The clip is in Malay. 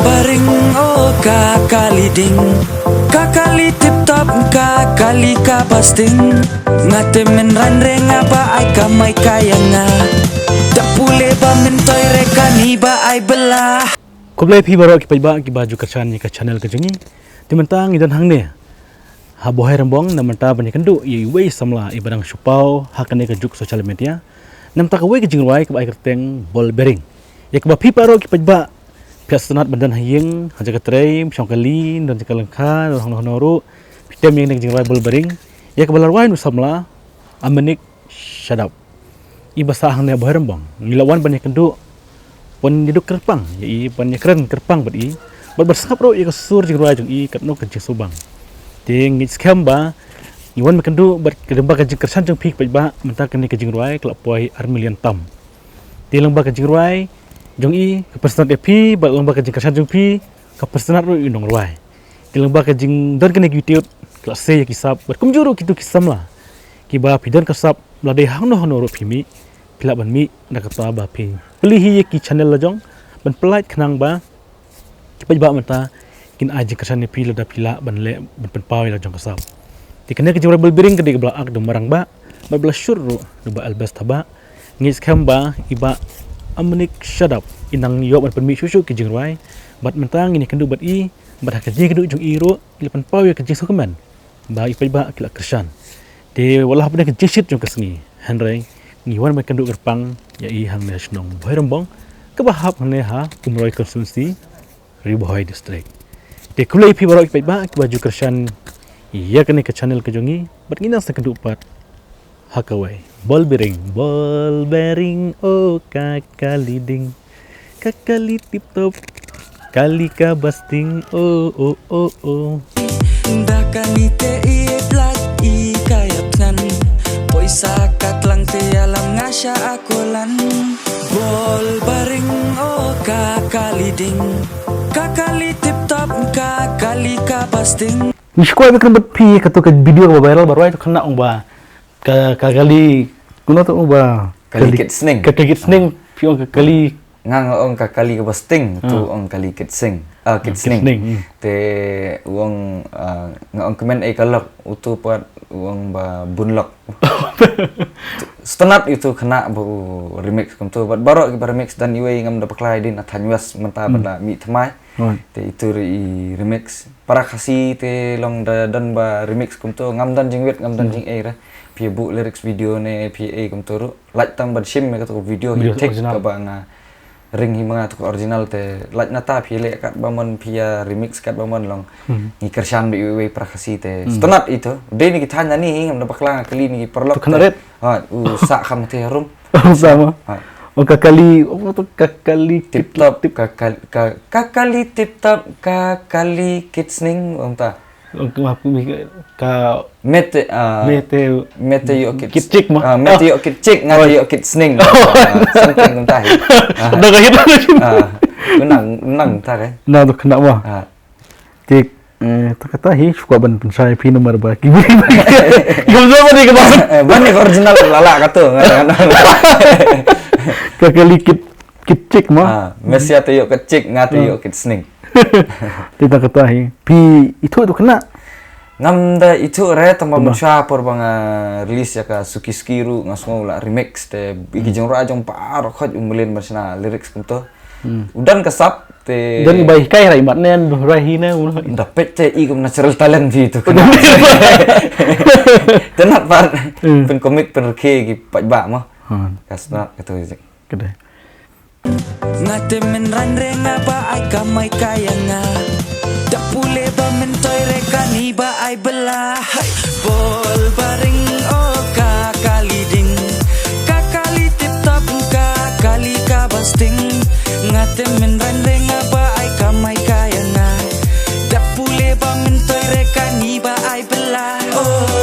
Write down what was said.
Baring oh kakali ding, kakali tip top, kakali kapasting. Ngatemen ranre ngaba ay kamay kaya nga. Dapule ba mentoy rekani ba ay belah. Kublay pi baro ki paiba ki baju kacan ni ka channel ka jengi. Timantang idan hang ne. Ha bohai rambong namanta banyak kendu i wei samla i barang supau hakane ka juk social media. Namta ka wei ka jingwai ka ai kerteng ball bearing. Ya ka ba pi baro ki paiba Pias senat bandan hayeng, haja ketrem, syangkalin dan jakalengka, honoru, pitem yang jingrai bol bering, ya kebalar wain usamla, amenik shadap. Iba sahang ne boherem bang, ngilawan banyak kendu, pon duduk kerpang, ya banyak keren kerpang beri, bersangap ro ya kesur jingrai jeng katno kencing subang. Ting ngitskem ba, iwan mekendu berkedemba kencing kersan jeng pik ba, mentak kene kencing ruai kelapoi armilian tam. Tilang ba kencing ruai jong kepesenat epi bal lomba kejing kersan jong pi kepesenat ru indong ruai di lomba kejing dan kena YouTube kelas ya kisap berkumjuru kitu kisam lah kiba pidan kesap ladai hang no ru pimi pila ban mi nak kata ba pi pelihi ki channel la jong ban pelait kenang ba kipa ba mata kin aji kersan epi lada pila ban le ban penpawi la jong kesap di kena kejing rebel biring kedi kebla ak marang ba bala syur ru ba albas taba ngis kamba iba amenik shadap inang yop ban mi susu ke jingrai bat mentang ini kendu bat bat hakje kendu jung iro ilepan paw ke jing sokeman ba ipai ba kila kersan de walah benda ke jishit jung kesngi hanrai ngiwan ba kendu gerpang ya hang ne snong boirembong ke bahap ne ha umroi konsumsi ribohoi district de kulai pi baro ipai ba ke baju kersan iya kene ke channel ke jungi bat ngina sa kendu pat hakawai ball bearing oh kakali ding kakali tip top kali ka basting oh Dakani te iblak i kayapnan poisa katlang te alam ngasya akolan ball bearing oh kakali ding kakali tip top kakali ka basting Nishkoi bekan bet pi katu ke video ka viral baru itu kena ba kali kuno tu ba kali kitsning pion kali ngang ong kali ke basting tu ong kali kitsning te uang ngong kemen kalak utu pat uang ba bunlok stanat itu kena bu remix kum tu baru ke remix dan iwe ngam da paklai din athanywas menta benda mi thamai te itu remix para kasih te long dan ba remix kum tu ngam dan jingwet ngam dan jing ra pi bu lyrics video ne pi kum tu like tam bad sim me ka video tek ka ba nga ring himanga tu original te like nata pi le kat bamon pia remix kat bamon long ni kersan bi we prakasi te stonat itu de ni kitanya ni ngam da paklang kali ni perlok ha sa kham te rum sama kakali tip top kakali tip top kakali kitsning onta ka mete yo kitcik mah mete yo kitcik ngati yo kitsning something entah dah kahit menang tar na tu kena mah tik tu kata hi suka ban pensai pi nomor ba ki gumzo ba ni ke ban original lala kata kakali kitcik mah mesti ate yo kitcik ngati yo kitsning kita ketahui pi itu kena ngamda itu re tambah musya por banga rilis ya ka sukiskiru ngasmo la remix te iki jong ra jong par khot umulin masna lyrics kunto udan kasap te dan ibai kai ra imatnya rahina dapat te i kum natural talent vi itu tenat par pen komik pen ke gi pajba mah kasna kata kedai Ngatemen ranre ngaba ay kamay kaya nga Dapule ba mentoy rekani ba ay belah Ball baring oh kakaliding Kakali tip top kakali kabasting Ngatemen ranre ngaba ay kamay kaya nga Dapule ba mentoy rekani ba ay belah